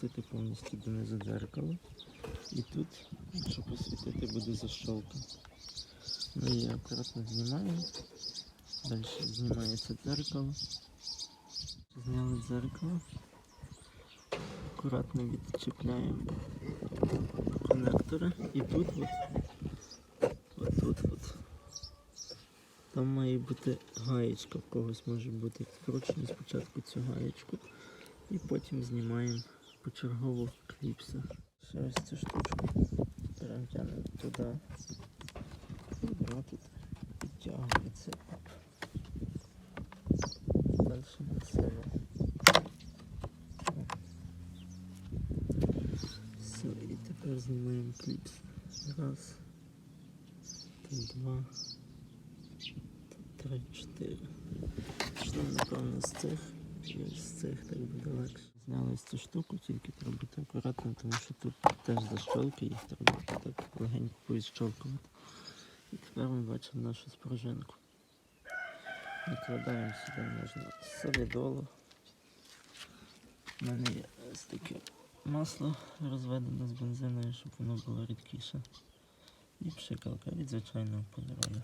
опустити повністю донизу дзеркало. І тут, якщо посвітити, буде защолка. Ми її акуратно знімаємо. Далі знімається дзеркало. Зняли дзеркало. Акуратно відчіпляємо конектори. І тут от. Там має бути гаєчка, в когось може бути вкручено спочатку цю гаєчку. І потім знімаємо почергово кліпси. Ще ось цю штучку перетягнемо туди. І вона тут підтягується. Далі на себе. Все, і тепер знімаємо кліпс. Раз, тут два, тут три, чотири. Почнемо, напевно, з цих. І ось з цих так буде легше. Зняли цю штуку, тільки треба бути акуратним, тому що тут теж защолки, їх треба так легенько повідщолкувати. І тепер ми бачимо нашу спружинку. Накладаємо сюди можна солідолу. У мене є ось таке масло розведене з бензиною, щоб воно було рідкіше. І пшикалка від звичайного полірону.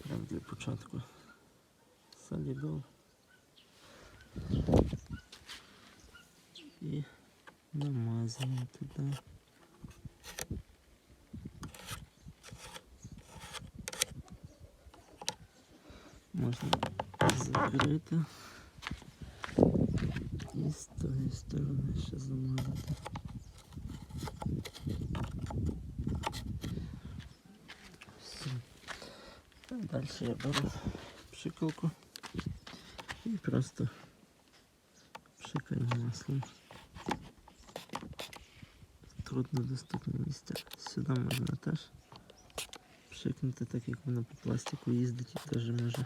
Прямо для початку солідол. І намазуємо туди. Можна закрити і з тої сторони ще замазати. Все. Далі я беру пшикалку і просто пшикаю маслом. Труднодоступне місце. Сюди можна теж пшикнути, так як воно по пластику їздить і теж може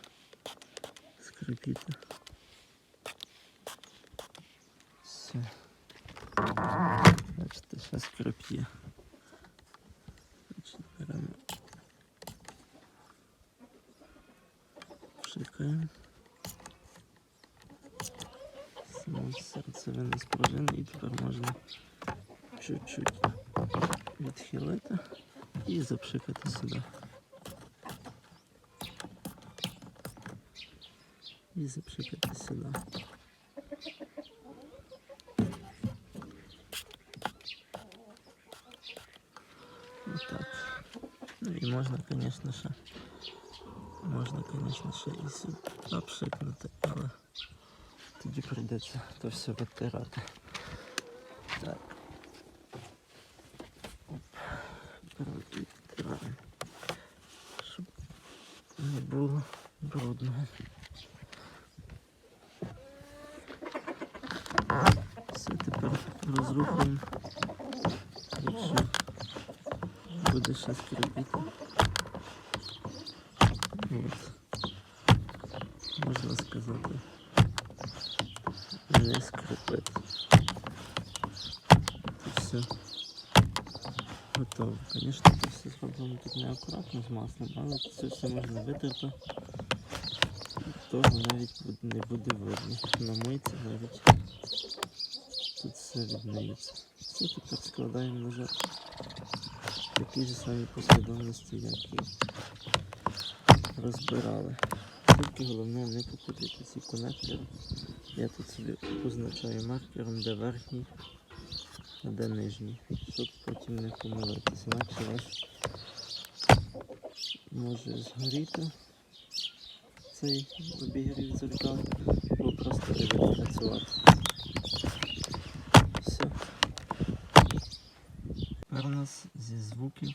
скрипіти. Все. Бачите, ще скрип'є. Беремо. Пшикаємо. Саму серцевину спружини і тепер можна чуть-чуть відхилити і запшикати сюди. І запшикати сюди. Отак. Ну і можна, звісно, ще і сюди обшикнути, але тоді прийдеться то все витирати. Так. Відтираємо, щоб не було брудного. Все, тепер розрухаємо, якщо буде ще скрипіти. От. Можна сказати, не скрипить. Тут все готово. Звісно, це все зроблено тут неакуратно з маслом, але це все можна витерти. Того навіть не буде видно. На мийці навіть тут все відмиється. Все, тепер складаємо назад. В такій же самій послідовності, як і розбирали. Тільки головне не попутати ці конектори. Я тут собі позначаю маркером, де верхній, а де нижній, щоб потім не помилитися. Інакше у вас може згоріти цей обігрів дзеркал, або просто не буде працювати. Все. Тепер у нас зі звуків